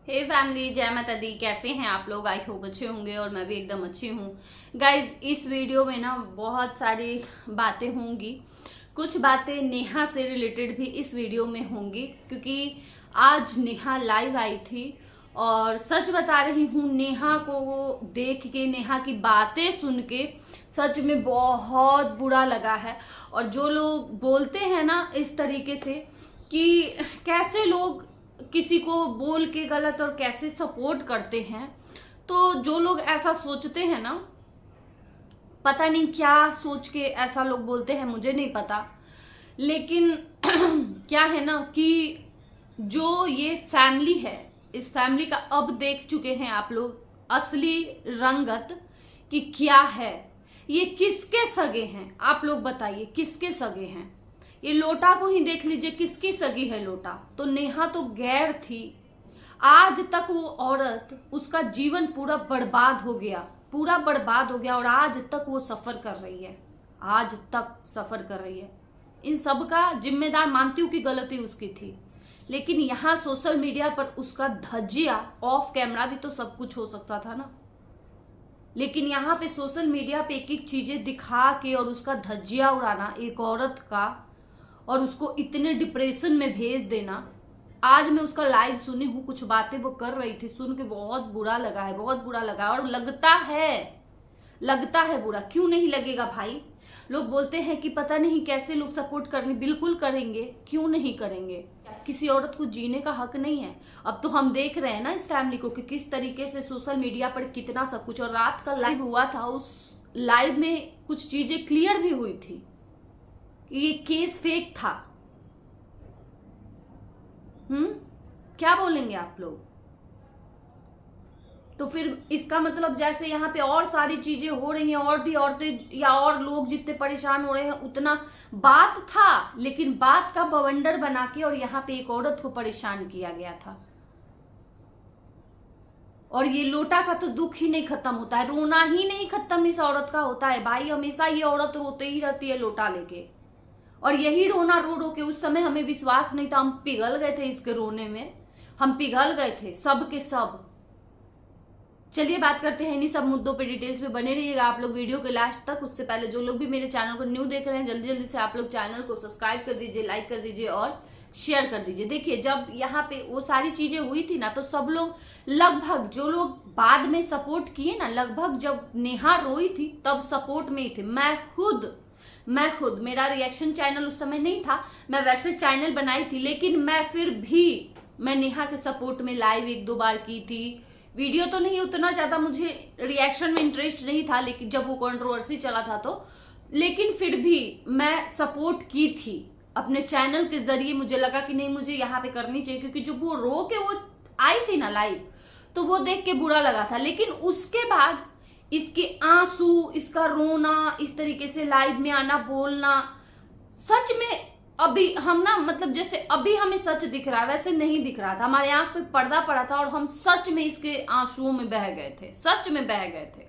हे family, जय माता दी। कैसे हैं आप लोग? आई होप अच्छे होंगे और मैं भी एकदम अच्छी हूँ। गाइज, इस वीडियो में ना बहुत सारी बातें होंगी। कुछ बातें नेहा से रिलेटेड भी इस वीडियो में होंगी, क्योंकि आज नेहा लाइव आई थी और सच बता रही हूँ, नेहा को देख के, नेहा की बातें सुन के सच में बहुत बुरा लगा है। और जो लोग बोलते हैं ना इस तरीके से कि कैसे लोग किसी को बोल के गलत और कैसे सपोर्ट करते हैं, तो जो लोग ऐसा सोचते हैं ना, पता नहीं क्या सोच के ऐसा लोग बोलते हैं, मुझे नहीं पता। लेकिन क्या है ना कि जो ये फैमिली है, इस फैमिली का अब देख चुके हैं आप लोग असली रंगत कि क्या है। ये किसके सगे हैं? आप लोग बताइए, किसके सगे हैं? ये लोटा को ही देख लीजिए, किसकी सगी है लोटा? तो नेहा तो गैर थी। आज तक वो औरत, उसका जीवन पूरा बर्बाद हो गया, पूरा बर्बाद हो गया, और आज तक वो सफर कर रही है, आज तक सफर कर रही है। इन सब का जिम्मेदार मानती हूँ कि गलती उसकी थी, लेकिन यहाँ सोशल मीडिया पर उसका धज्जिया, ऑफ कैमरा भी तो सब कुछ हो सकता था ना। लेकिन यहाँ पे सोशल मीडिया पे एक एक चीजें दिखा के और उसका धज्जिया उड़ाना एक औरत का, और उसको इतने डिप्रेशन में भेज देना। आज मैं उसका लाइव सुनी हूँ, कुछ बातें वो कर रही थी, सुन के बहुत बुरा लगा है, बहुत बुरा लगा। और लगता है बुरा, क्यों नहीं लगेगा भाई? लोग बोलते हैं कि पता नहीं कैसे लोग सपोर्ट करने, बिल्कुल करेंगे, क्यों नहीं करेंगे? किसी औरत को जीने का हक नहीं है? अब तो हम देख रहे हैं ना इस फैमिली को कि किस तरीके से सोशल मीडिया पर कितना सब कुछ। और रात का लाइव हुआ था, उस लाइव में कुछ चीजें क्लियर भी हुई थी, ये केस फेक था। क्या बोलेंगे आप लोग? तो फिर इसका मतलब जैसे यहाँ पे और सारी चीजें हो रही हैं, और भी औरतें या और लोग जितने परेशान हो रहे हैं, उतना बात था, लेकिन बात का बवंडर बना के और यहाँ पे एक औरत को परेशान किया गया था। और ये लोटा का तो दुख ही नहीं खत्म होता है, रोना ही नहीं खत्म इस औरत का होता है भाई। हमेशा ये औरत रोते ही रहती है लोटा लेके, और यही रोना रो रो के। उस समय हमें विश्वास नहीं था, हम पिघल गए थे इसके रोने में, हम पिघल गए थे सब के सब। चलिए बात करते हैं इन्हीं सब मुद्दों पे, डिटेल्स में बने रहिएगा आप लोग वीडियो के लास्ट तक। उससे पहले जो लोग भी मेरे चैनल को न्यू देख रहे हैं, जल्दी जल्दी से आप लोग चैनल को सब्सक्राइब कर दीजिए, लाइक कर दीजिए और शेयर कर दीजिए। देखिए, जब यहाँ पे वो सारी चीजें हुई थी ना, तो सब लोग, लगभग जो लोग बाद में सपोर्ट किए ना, लगभग जब नेहा रोई थी तब सपोर्ट में ही थे। मैं खुद मेरा रिएक्शन चैनल उस समय नहीं था, मैं वैसे चैनल बनाई थी, लेकिन मैं फिर भी मैं नेहा के सपोर्ट में लाइव एक दो बार की थी। वीडियो तो नहीं, उतना ज्यादा मुझे रिएक्शन में इंटरेस्ट नहीं था, लेकिन जब वो कंट्रोवर्सी चला था तो, लेकिन फिर भी मैं सपोर्ट की थी अपने चैनल के जरिए। मुझे लगा कि नहीं, मुझे यहाँ पे करनी चाहिए, क्योंकि जब वो रो के वो आई थी ना लाइव, तो वो देख के बुरा लगा था। लेकिन उसके बाद इसके आंसू, इसका रोना, इस तरीके से लाइव में आना, बोलना, सच में अभी हम ना, मतलब जैसे अभी हमें सच दिख रहा है वैसे नहीं दिख रहा था। हमारे आंख पे पर्दा पड़ा था और हम सच में इसके आंसुओं में बह गए थे, सच में बह गए थे।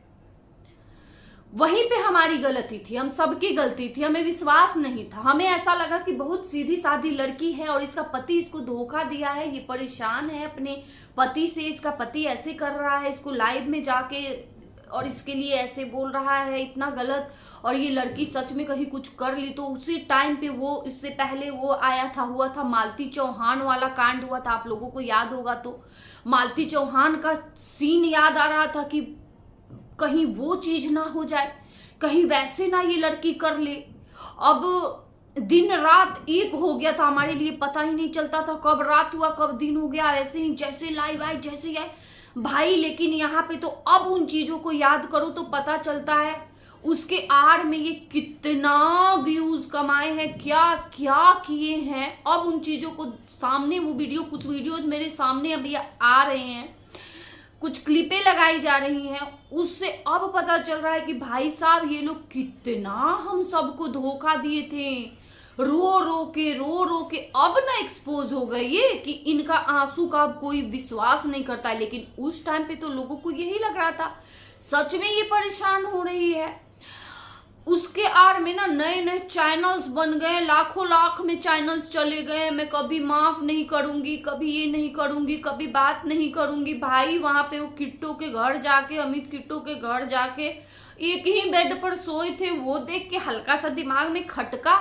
वहीं पे हमारी गलती थी, हम सबकी गलती थी, हमें विश्वास नहीं था। हमें ऐसा लगा कि बहुत सीधी सादी लड़की है और इसका पति इसको धोखा दिया है, ये परेशान है अपने पति से, इसका पति ऐसे कर रहा है इसको लाइव में जाके, और इसके लिए ऐसे बोल रहा है, इतना गलत। और ये लड़की सच में कहीं कुछ कर ली तो उसी टाइम पे वो, इससे पहले वो आया था, हुआ था मालती चौहान वाला कांड हुआ था, आप लोगों को याद होगा तो। मालती चौहान का सीन याद आ रहा था कि कहीं वो चीज ना हो जाए, कहीं वैसे ना ये लड़की कर ले। अब दिन रात एक हो गया था हमारे लिए, पता ही नहीं चलता था कब रात हुआ कब दिन हो गया, ऐसे ही जैसे लाइव आए जैसे आए भाई। लेकिन यहाँ पे तो अब उन चीजों को याद करो तो पता चलता है उसके आड़ में ये कितना व्यूज कमाए हैं, क्या क्या किए हैं। अब उन चीजों को सामने, वो वीडियो, कुछ वीडियोज मेरे सामने अभी आ रहे हैं, कुछ क्लिपें लगाई जा रही हैं, उससे अब पता चल रहा है कि भाई साहब ये लोग कितना हम सबको धोखा दिए थे। रो रो के अब ना एक्सपोज हो गए ये कि इनका आंसू का कोई विश्वास नहीं करता है। लेकिन उस टाइम पे तो लोगों को यही लग रहा था सच में ये परेशान हो रही है। उसके आड़ में ना नए नए चैनल्स बन गए, लाखों लाख में चैनल्स चले गए। मैं कभी माफ नहीं करूंगी, कभी ये नहीं करूंगी, कभी बात नहीं करूंगी। भाई वहां पे वो किट्टो के घर जाके, अमित किट्टो के घर जाके एक ही बेड पर सोए थे, वो देख के हल्का सा दिमाग में खटका।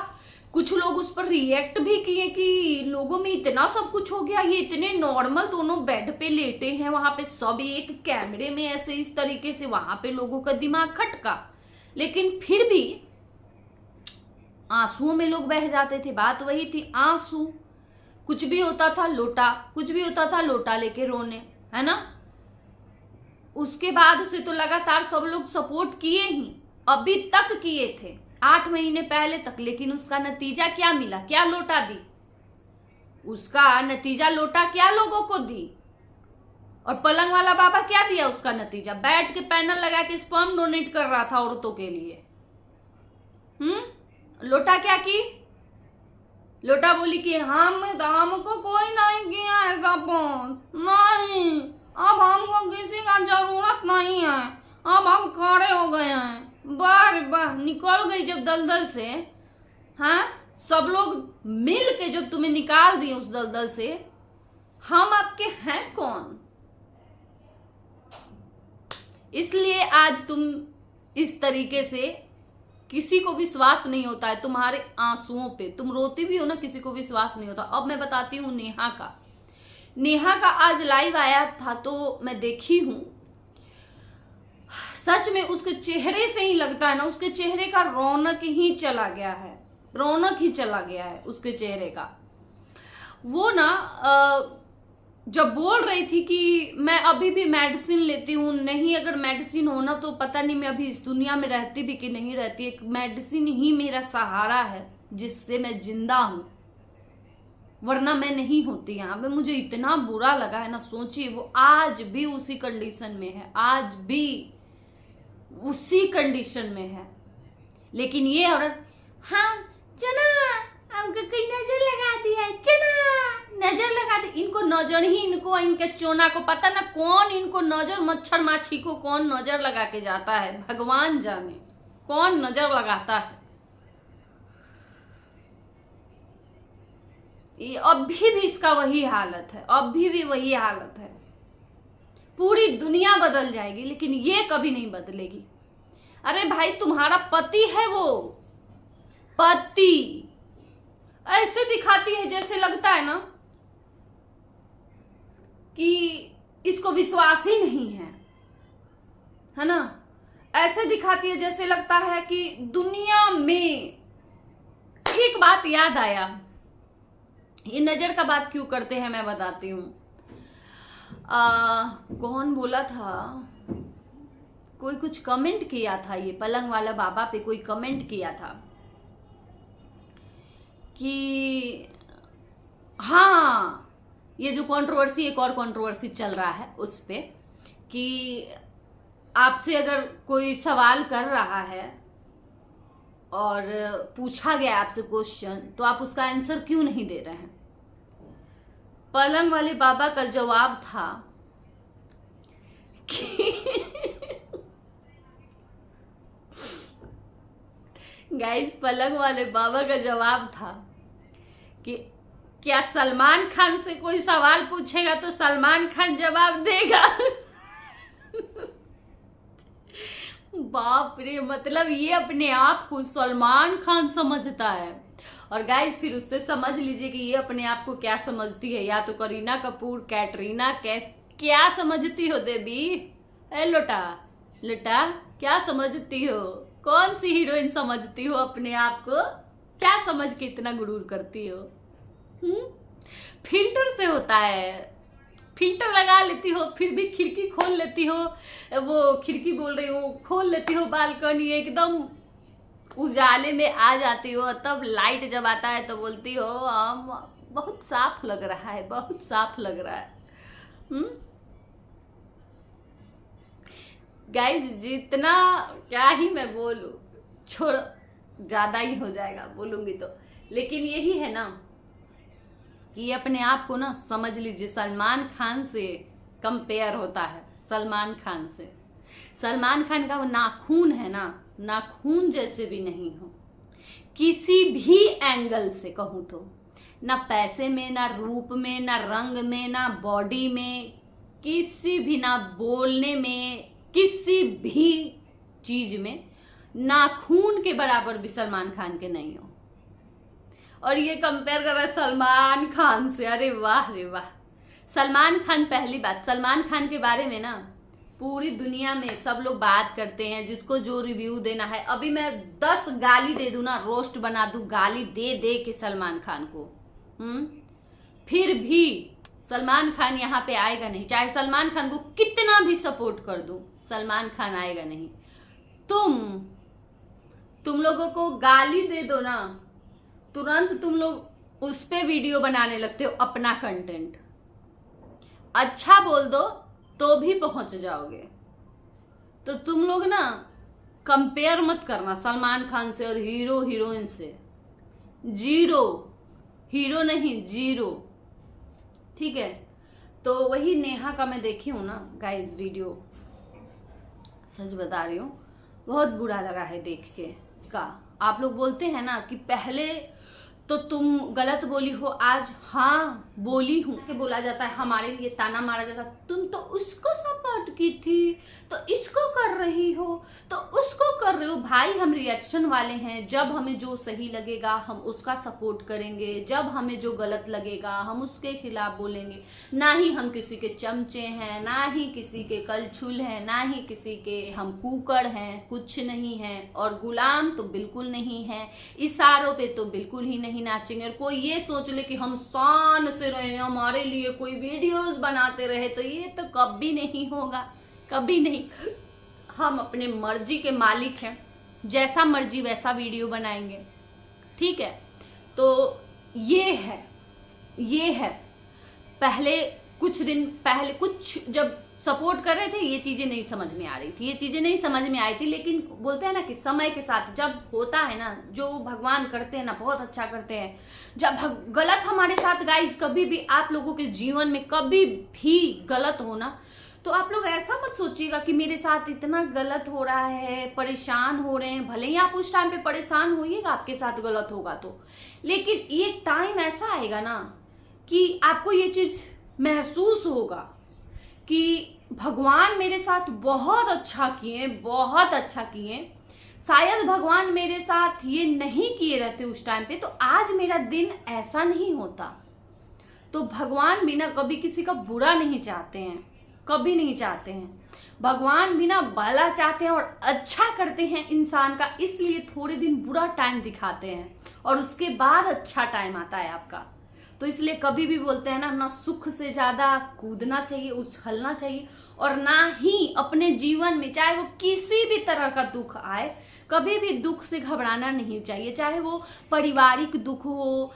कुछ लोग उस पर रिएक्ट भी किए कि लोगों में इतना सब कुछ हो गया, ये इतने नॉर्मल दोनों बेड पे लेटे हैं वहां पे, सब एक कैमरे में ऐसे इस तरीके से, वहां पे लोगों का दिमाग खटका। लेकिन फिर भी आंसुओं में लोग बह जाते थे। बात वही थी, आंसू, कुछ भी होता था लोटा, कुछ भी होता था लोटा लेके रोने, है ना। उसके बाद से तो लगातार सब लोग सपोर्ट किए ही, अभी तक किए थे 8 महीने पहले तक। लेकिन उसका नतीजा क्या मिला? क्या लोटा दी? उसका नतीजा लोटा क्या लोगों को दी? और पलंग वाला बाबा क्या दिया उसका नतीजा? बैठ के पैनल लगा के स्पर्म डोनेट कर रहा था औरतों के लिए। लोटा क्या की? लोटा बोली कि हमको कोई नहीं किया ऐसा फोन, नहीं, अब हमको किसी का जरूरत नहीं है, अब हम खड़े हो गए हैं। वाह वाह, निकल गई जब दलदल से। हाँ, सब लोग मिल के जब तुम्हें निकाल दिए उस दलदल से, हम आपके हैं कौन? इसलिए आज तुम इस तरीके से, किसी को विश्वास नहीं होता है तुम्हारे आंसुओं पे। तुम रोती भी हो ना, किसी को विश्वास नहीं होता। अब मैं बताती हूँ नेहा का आज लाइव आया था तो मैं देखी हूं। सच में उसके चेहरे से ही लगता है ना, उसके चेहरे का रौनक ही चला गया है, रौनक ही चला गया है उसके चेहरे का। वो ना जब बोल रही थी कि मैं अभी भी मेडिसिन लेती हूँ, नहीं अगर मेडिसिन होना तो पता नहीं मैं अभी इस दुनिया में रहती भी कि नहीं रहती। एक मेडिसिन ही मेरा सहारा है जिससे मैं जिंदा हूं, वरना मैं नहीं होती यहाँ पे। मुझे इतना बुरा लगा है ना, सोचिए वो आज भी उसी कंडीशन में है, आज भी उसी कंडीशन में है। लेकिन ये औरत, हाँ चना हमको कोई नजर लगा दिया है, चना नजर लगा दी। इनको नजर ही, इनको इनके चोना को पता ना कौन इनको नजर, मच्छर माछी को कौन नजर लगा के जाता है, भगवान जाने कौन नजर लगाता है। अभी भी इसका वही हालत है, अभी भी वही हालत है। पूरी दुनिया बदल जाएगी लेकिन ये कभी नहीं बदलेगी। अरे भाई तुम्हारा पति है, वो पति ऐसे दिखाती है जैसे लगता है ना कि इसको विश्वास ही नहीं है ना। ऐसे दिखाती है जैसे लगता है कि दुनिया में। एक बात याद आया, ये नजर का बात क्यों करते हैं मैं बताती हूँ। कौन बोला था, कोई कुछ कमेंट किया था, ये पलंग वाला बाबा पे कोई कमेंट किया था कि हाँ, ये जो कंट्रोवर्सी, एक और कंट्रोवर्सी चल रहा है उस पे कि आपसे अगर कोई सवाल कर रहा है और पूछा गया आपसे क्वेश्चन तो आप उसका आंसर क्यों नहीं दे रहे हैं। पलंग वाले बाबा का जवाब था कि गाइस, पलंग वाले बाबा का जवाब था कि क्या सलमान खान से कोई सवाल पूछेगा तो सलमान खान जवाब देगा। बाप रे, मतलब ये अपने आप को सलमान खान समझता है। और गाइस फिर उससे समझ लीजिए कि ये अपने आप को क्या समझती है, या तो करीना कपूर, कैटरीना कैफ, क्या समझती हो देवी? ए लोटा लोटा, क्या समझती हो? कौन सी हीरोइन समझती हो अपने आप को? क्या समझ के इतना गुरूर करती हो? फिल्टर से होता है, फिल्टर लगा लेती हो, फिर भी खिड़की खोल लेती हो, वो खिड़की बोल रही हूँ, खोल लेती हो बालकनी, एकदम उजाले में आ जाती हो, तब लाइट जब आता है तो बोलती हो बहुत साफ लग रहा है, बहुत साफ लग रहा है। गाइस जितना क्या ही मैं बोलूं, छोड़ो, ज्यादा ही हो जाएगा बोलूंगी तो। लेकिन यही है ना कि ये अपने आप को ना समझ लीजिए सलमान खान से कंपेयर होता है। सलमान खान से, सलमान खान का वो नाखून है ना, नाखून जैसे भी नहीं हो, किसी भी एंगल से कहूं तो, ना पैसे में, ना रूप में, ना रंग में, ना बॉडी में, किसी भी, ना बोलने में, किसी भी चीज में नाखून के बराबर भी सलमान खान के नहीं हो। और ये कंपेयर कर रहा है सलमान खान से, अरे वाह रे वाह। सलमान खान, पहली बात, सलमान खान के बारे में ना पूरी दुनिया में सब लोग बात करते हैं, जिसको जो रिव्यू देना है। अभी मैं 10 गाली दे दूं ना, रोस्ट बना दूं गाली दे दे के सलमान खान को, फिर भी सलमान खान यहाँ पे आएगा नहीं। चाहे सलमान खान को कितना भी सपोर्ट कर दूं, सलमान खान आएगा नहीं। तुम लोगों को गाली दे दो ना, तुरंत तुम लोग उस पे वीडियो बनाने लगते हो अपना कंटेंट। अच्छा बोल दो तो भी पहुंच जाओगे। तो तुम लोग ना कंपेयर मत करना सलमान खान से और हीरो हीरोइन से। जीरो, हीरो नहीं, जीरो, ठीक है। तो वही नेहा का मैं देखी हूं ना गाइस वीडियो, सच बता रही हूँ, बहुत बुरा लगा है देख के का। आप लोग बोलते हैं ना कि पहले तो तुम गलत बोली हो, आज हाँ बोली हूं के बोला जाता है, हमारे लिए ताना मारा जाता है, तुम तो उसको सपोर्ट की थी तो इसको कर रही हो, तो उसको कर रहे हो। भाई हम रिएक्शन वाले हैं, जब हमें जो सही लगेगा हम उसका सपोर्ट करेंगे, जब हमें जो गलत लगेगा हम उसके खिलाफ बोलेंगे। ना ही हम किसी के चमचे हैं, ना ही किसी के कलछुल हैं, ना ही किसी के हम कुकड़ हैं, कुछ नहीं है। और गुलाम तो बिल्कुल नहीं है, इशारों पे तो बिल्कुल ही नहीं नाचेंगे। और कोई ये सोच ले कि हम शान से रहे, हमारे लिए कोई वीडियोस बनाते रहे, तो ये तो कभी नहीं होगा, कभी नहीं। हम अपने मर्जी के मालिक हैं, जैसा मर्जी वैसा वीडियो बनाएंगे, ठीक है। तो ये है पहले कुछ दिन पहले कुछ जब सपोर्ट कर रहे थे ये चीजें नहीं समझ में आ रही थी, ये चीजें नहीं समझ में आई थी। लेकिन बोलते हैं ना कि समय के साथ जब होता है ना, जो भगवान करते हैं ना बहुत अच्छा करते हैं। जब गलत हमारे साथ गाइज कभी भी आप लोगों के जीवन में कभी भी गलत हो ना, तो आप लोग ऐसा मत सोचिएगा कि मेरे साथ इतना गलत हो रहा है, परेशान हो रहे हैं। भले ही आप उस टाइम पे परेशान होइएगा, आपके साथ गलत होगा तो, लेकिन एक टाइम ऐसा आएगा ना कि आपको ये चीज महसूस होगा कि भगवान मेरे साथ बहुत अच्छा किए, बहुत अच्छा किए। शायद भगवान मेरे साथ ये नहीं किए रहते उस टाइम पे, तो आज मेरा दिन ऐसा नहीं होता। तो भगवान भी ना कभी किसी का बुरा नहीं चाहते हैं, कभी नहीं चाहते हैं। भगवान भी ना भला चाहते हैं और अच्छा करते हैं इंसान का, इसलिए थोड़े दिन बुरा टाइम दिखाते हैं और उसके बाद अच्छा टाइम आता है आपका। तो इसलिए कभी भी बोलते हैं ना सुख से ज्यादा कूदना चाहिए, उछलना चाहिए, और ना ही अपने जीवन में चाहे वो किसी भी तरह का दुख आए, कभी भी दुख से घबराना नहीं चाहिए। चाहे वो पारिवारिक दुख हो,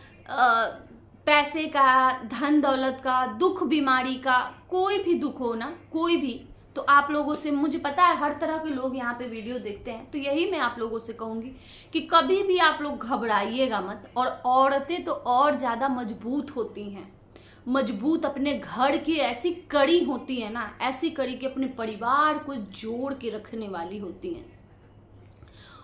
पैसे का, धन दौलत का दुख, बीमारी का, कोई भी दुख हो ना, कोई भी। तो आप लोगों से, मुझे पता है हर तरह के लोग यहाँ पे वीडियो देखते हैं, तो यही मैं आप लोगों से कहूंगी कि कभी भी आप लोग घबराइएगा मत। और औरतें तो और ज्यादा मजबूत होती हैं, मजबूत अपने घर की ऐसी कड़ी होती है ना, ऐसी कड़ी कि अपने परिवार को जोड़ के रखने वाली होती हैं।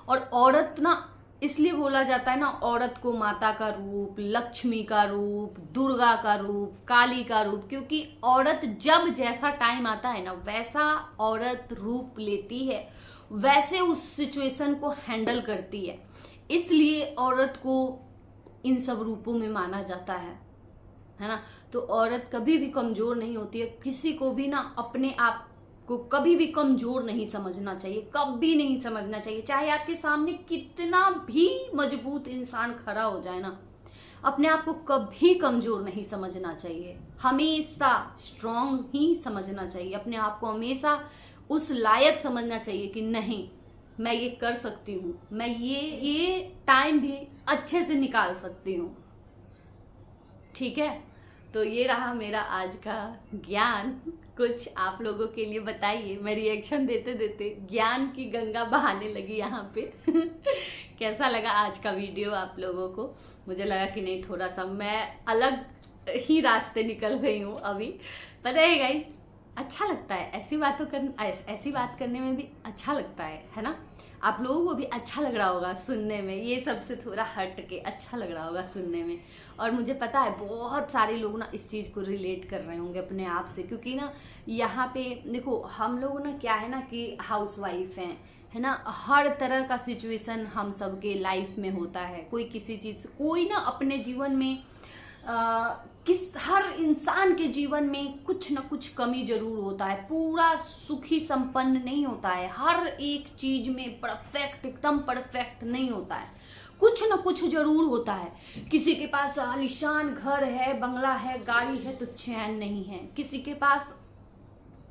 और औरत ना इसलिए बोला जाता है ना, औरत को माता का रूप, लक्ष्मी का रूप, दुर्गा का रूप, काली का रूप, क्योंकि औरत जब जैसा टाइम आता है ना वैसा औरत रूप लेती है, वैसे उस सिचुएशन को हैंडल करती है। इसलिए औरत को इन सब रूपों में माना जाता है ना। तो औरत कभी भी कमजोर नहीं होती है, किसी को भी ना अपने आप को कभी भी कमजोर नहीं समझना चाहिए, कभी नहीं समझना चाहिए। चाहे आपके सामने कितना भी मजबूत इंसान खड़ा हो जाए ना, अपने आप को कभी कमजोर नहीं समझना चाहिए, हमेशा स्ट्रांग ही समझना चाहिए। अपने आप को हमेशा उस लायक समझना चाहिए कि नहीं, मैं ये कर सकती हूँ, मैं ये टाइम भी अच्छे से निकाल सकती हूँ, ठीक है। तो ये रहा मेरा आज का ज्ञान, कुछ आप लोगों के लिए बताइए। मैं रिएक्शन देते देते ज्ञान की गंगा बहाने लगी यहाँ पे। कैसा लगा आज का वीडियो आप लोगों को? मुझे लगा कि नहीं, थोड़ा सा मैं अलग ही रास्ते निकल गई हूँ अभी। पता है गाइस, अच्छा लगता है ऐसी बात करने में भी अच्छा लगता है ना। आप लोगों को भी अच्छा लग रहा होगा सुनने में, ये सबसे थोड़ा हट के अच्छा लग रहा होगा सुनने में। और मुझे पता है बहुत सारे लोग ना इस चीज़ को रिलेट कर रहे होंगे अपने आप से, क्योंकि ना यहाँ पे देखो हम लोग ना क्या है ना कि हाउसवाइफ हैं, है ना। हर तरह का सिचुएशन हम सबके लाइफ में होता है, कोई किसी चीज़, कोई ना अपने जीवन में हर इंसान के जीवन में कुछ ना कुछ कमी जरूर होता है, पूरा सुखी संपन्न नहीं होता है, हर एक चीज में परफेक्ट, एकदम परफेक्ट नहीं होता है, कुछ ना कुछ जरूर होता है। किसी के पास आलीशान घर है, बंगला है, गाड़ी है तो चैन नहीं है, किसी के पास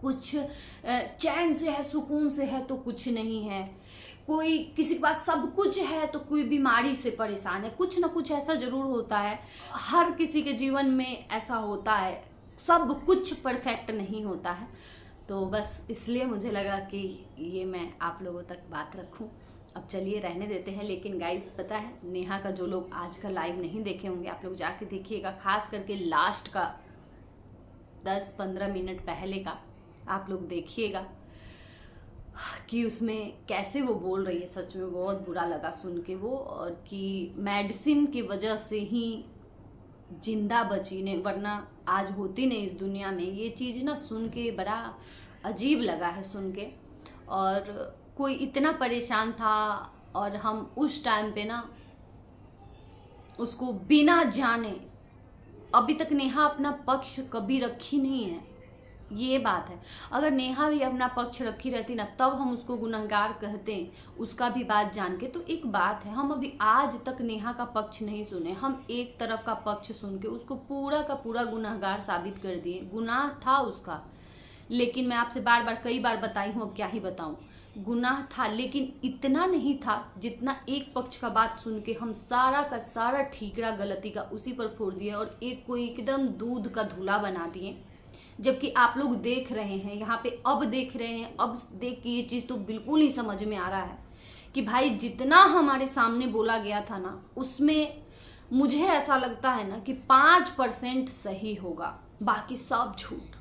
कुछ चैन से है, सुकून से है तो कुछ नहीं है, कोई किसी के पास सब कुछ है तो कोई बीमारी से परेशान है, कुछ ना कुछ ऐसा जरूर होता है। हर किसी के जीवन में ऐसा होता है, सब कुछ परफेक्ट नहीं होता है। तो बस इसलिए मुझे लगा कि ये मैं आप लोगों तक बात रखूं। अब चलिए रहने देते हैं। लेकिन गाइस पता है, नेहा का जो लोग आज का लाइव नहीं देखे होंगे, आप लोग जाके देखिएगा, खास करके लास्ट का 10-15 मिनट पहले का आप लोग देखिएगा कि उसमें कैसे वो बोल रही है। सच में बहुत बुरा लगा सुन के वो, और कि मेडिसिन की वजह से ही जिंदा बची ने, वरना आज होती नहीं इस दुनिया में। ये चीज़ ना सुन के बड़ा अजीब लगा है सुन के। और कोई इतना परेशान था और हम उस टाइम पे ना उसको बिना जाने, अभी तक नेहा अपना पक्ष कभी रखी नहीं है, ये बात है। अगर नेहा भी अपना पक्ष रखी रहती ना, तब हम उसको गुनहगार कहते हैं, उसका भी बात जान के। तो एक बात है, हम अभी आज तक नेहा का पक्ष नहीं सुने, हम एक तरफ का पक्ष सुन के उसको पूरा का पूरा गुनहगार साबित कर दिए। गुनाह था उसका, लेकिन मैं आपसे बार बार कई बार बताई हूँ, अब क्या ही बताऊँ, गुनाह था, लेकिन इतना नहीं था जितना एक पक्ष का बात सुन के हम सारा का सारा ठीकरा गलती का उसी पर फोड़ दिए और एक को एकदम दूध का धुला बना दिए। जबकि आप लोग देख रहे हैं यहाँ पे, अब देख रहे हैं, अब देख के ये चीज़ तो बिल्कुल ही समझ में आ रहा है कि भाई जितना हमारे सामने बोला गया था ना, उसमें मुझे ऐसा लगता है ना कि 5% सही होगा, बाकी सब झूठ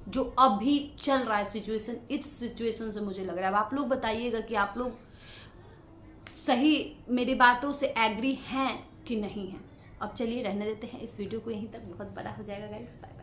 जो अभी चल रहा है सिचुएशन। इस सिचुएशन से मुझे लग रहा है, अब आप लोग बताइएगा कि आप लोग सही मेरी बातों से एग्री हैं कि नहीं है। अब चलिए रहने देते हैं इस वीडियो को यहीं तक, बहुत बड़ा हो जाएगा गाइस। बाय।